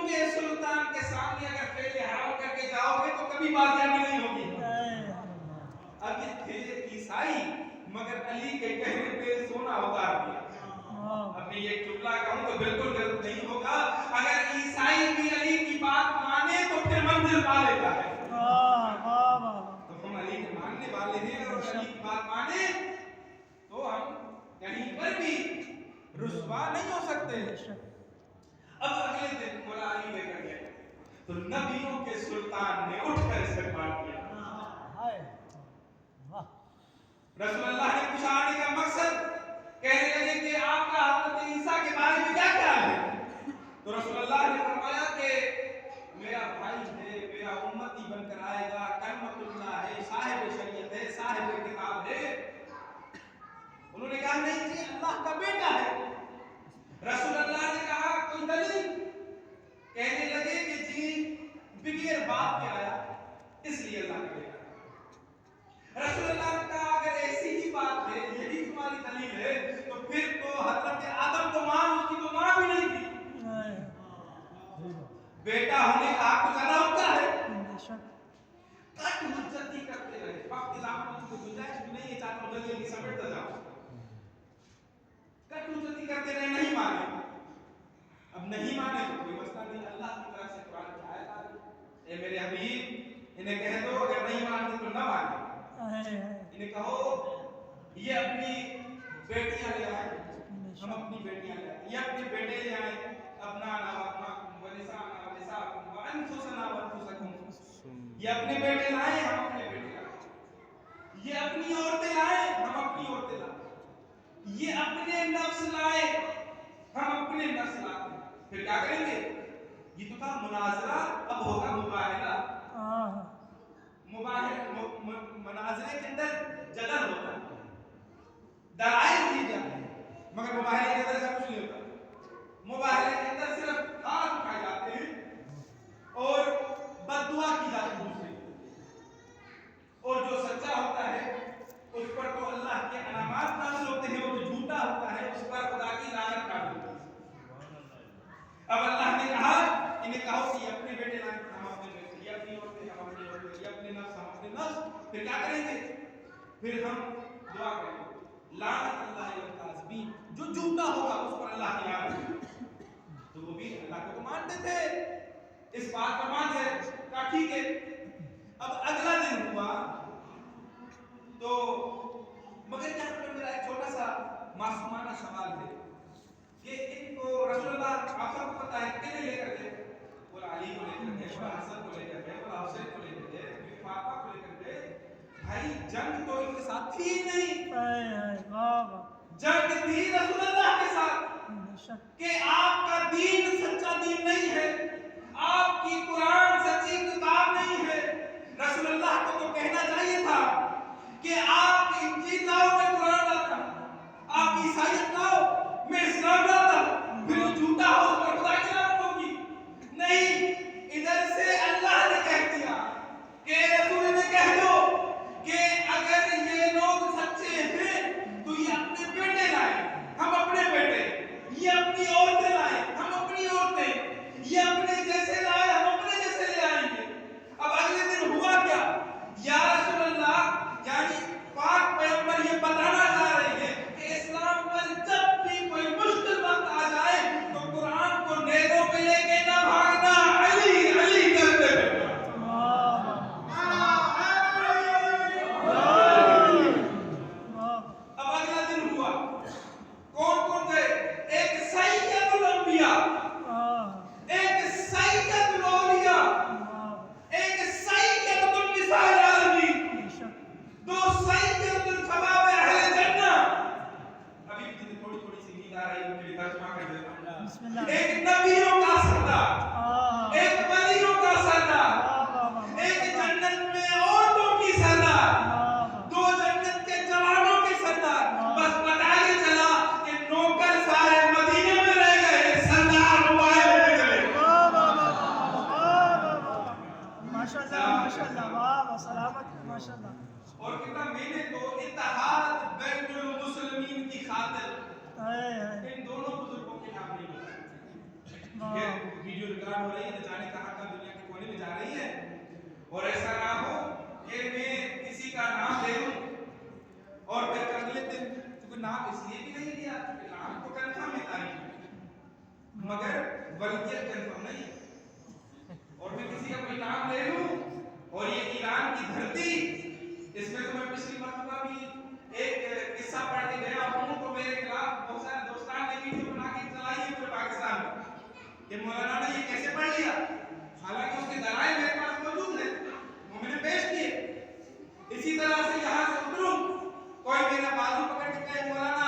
کے سلطان کے سامنے اگر فعل حرام کر کے جاؤ گے تو کبھی بازیابی نہیں ہوگی. اب یہ تھے عیسائی مگر علی کے کہنے پہ سونا اتار دیا. اب میں یہ جملہ کہوں تو بالکل غلط نہیں ہوگا. اگر عیسائی بھی علی کی بات مانے تو پھر منزل پا لیتا ہے. تو ہم علی کے ماننے والے ہیں اور علی کی بات مانے تو ہم کہیں پر بھی رسوا نہیں ہو سکتے. اب اگلے دن مولا علی لے کر گئے تو نبیوں کے سلطان نے اٹھ کر استقبال کیا. رسول اللہ نے پوچھا آنے کا مقصد, کہنے لگے کہ آپ کا حضرت عیسیٰ کے بارے میں کیا خیال ہے؟ تو رسول اللہ نے فرمایا کہ میرا بھائی ہے, میرا امتی بن کر آئے گا, کلمۃ اللہ ہے, صاحب شریعت ہے, صاحب کتاب ہے. انہوں نے کہا نہیں جی اللہ کا بیٹا ہے. رسول اللہ نے کہا کوئی دلیل؟ کہنے لگے کہ جی بغیر باپ کے آیا اس لیے اللہ کا بیٹا. رسول اللہ نے کہا اگر ایسی ہی بات ہے, یہی تمہاری دلیل ہے, تو پھر تو حضرت آدم کو ماں, اس کی تو ماں بھی نہیں تھی. بیٹا ہونے کا حق زیادہ ہوتا ہے. کٹ حجتی کرتے رہے. وقت اضافہ کو گنجائش بھی نہیں ہے, چاہتا ہوں جلدی سمیٹتا جاؤں. کٹ حجتی کرتے رہے, نہیں مانے. اب نہیں مانے تو کوئی مسئلہ نہیں, اللہ کی طرف سے قرآن کی آیت آ گئی, اے میرے حبیب انہیں کہہ دو اگر نہیں مانتے تو نہ مانے. انہیں کہو یہ اپنی بیٹیاں لے آئیں, ہم اپنی بیٹیاں لے آئیں, یہ اپنے بیٹے لے آئیں, ابنانا وابناکم ونساءنا ونساءکم وانفسنا وانفسکم. یہ اپنے بیٹے لائیں, ہم اپنے بیٹے لائیں. یہ اپنی عورتیں لائیں, ہم اپنی عورتیں لائیں. یہ اپنے نفس لائیں, ہم اپنے نفس لاتے ہیں. پھر کیا کریں گے؟ یہ تو تھا مناظرہ, اب ہوگا مباہلہ. مناظرے کے اندر جدل ہوتا ہے, دلائل دی جاتی ہے, مگر مباہلے کے اندر ایسا کچھ نہیں ہوتا. مباہلے کے اندر صرف ہاتھ اٹھائے جاتے ہیں اور بد دعا کی جاتی ہے دوسرے کو, اور جو سچا ہوتا ہے اس پر تو اللہ کے انعامات نازل ہوتے ہیں, اور جو جھوٹا ہوتا ہے اس پر خدا کی لعنت نازل ہوتی ہے. اب اللہ نے کہا انہیں کہو کہ اپنے بیٹے لائیں, ہم اپنے بیٹے, یہ اپنی عورتیں, ہم اپنی عورتیں, یہ اپنے نفس, ہم اپنے نفس. پھر کیا کریں گے؟ پھر ہم دعا کریں گے لعنت اللہ والکاذبین, جو جھوٹا ہوگا اس پر اللہ کی لعنت. تو وہ بھی اللہ کو تو مانتے تھے, اس بات پر مان گئے, کہا ٹھیک ہے. اب اگلا دن ہوا تو مگر یہاں پر میرا ایک چھوٹا سا معصومانہ سوال ہے کہ ان کو رسول اللہ, آپ سب کو پتا ہے کتنے لے کر گئے؟ بولا علی کو لے کر گئے, بولا حسن کو لے کر گئے, بولا حسین کو لے کر گئے, بی فاطمہ کو لے کر گئے. بھائی جنگ تو ان کے ساتھ تھی ہی نہیں. جنگ تھی رسول اللہ کے ساتھ کہ آپ کا دین سچا دین نہیں ہے, آپ کی قرآن سچی کتاب نہیں ہے. رسول اللہ کو تو کہنا چاہیے تھا کہ آپ انجیل لاؤ, میں قرآن لاتا ہوں, آپ عیسائیت لاؤ, میں اسلام لاتا ہوں. پھر وہ جھوٹا ہو اس پر خدا کی لعنت ہوگی. نہیں, ادھر سے اللہ نے کہہ دیا کہ رسول نے کہہ دو کہ اگر یہ لوگ سچے ہیں تو یہ اپنے بیٹے لائیں, ہم اپنے بیٹے, یہ اپنی عورتیں لائیں, ہم اپنی عورتیں, یہ اپنے جیسے لائیں, ہم اپنے جیسے لے آئیں گے. اب اگلے دن ہوا کیا؟ یا رسول اللہ, یعنی پاک پیغمبر یہ بتانا چاہ رہے ہیں کہ اسلام پر جب بھی کوئی مشکل وقت آ جائے تو قرآن کو نیزوں پہ لے کے نہ بھاگنا, علی علی کرتے رہنا. اب اگلا دن ہوا, کون کون گئے؟ ایک سید الانبیاء, ایک سید الاولیاء, ایک سید النساء العالمین, دو سید الشباب اہل جنہ. ابھی بھی تھوڑی تھوڑی سی نیند آ رہی ہے, میری ترجمہ کر دیتا ہوں. ایک نبیوں کا سردار, ایک ولیوں کا سردار, ایک جنت میں عورتوں کی سردار, دو جنت کے جوانوں کے سردار. بس پتہ ہی چلا کہ نوکر سارے مدینے میں رہ گئے, سردار موبائل میں گئے. اور کتنا میں نے تو اتحاد بین المسلمین کی خاطر ان دونوں بزرگوں کے نام نہیں بتائے. ویڈیو ریکارڈ ہو رہی ہے، نہ جانے کہاں کہاں دنیا کے کونے میں جا رہی ہے، اور ایسا نہ ہو کہ میں کسی کا نام لے لوں اور پھر اگلے دن کیونکہ نام اس لیے بھی نہیں لیا کیونکہ نام تو کنفرم ہے تاریخ مگر ولدیت کنفرم نہیں ہے، اور میں کسی کا کوئی نام لے لوں اور یہ ایران کی دھرتی، اس میں تو میں پچھلی مرتبہ بھی ایک قصہ پڑھ کے گیا ہوں تو میرے خلاف بہت سارے دوستان نے ویڈیو بنا کے چلائی ہے پورے پاکستان میں کہ مولانا نے یہ کیسے پڑھ لیا، حالانکہ اس کے دلائل میرے پاس موجود ہیں وہ میں نے پیش کیے۔ اسی طرح سے یہاں سے اتروں کوئی میرا بازو پکڑ کے کہے مولانا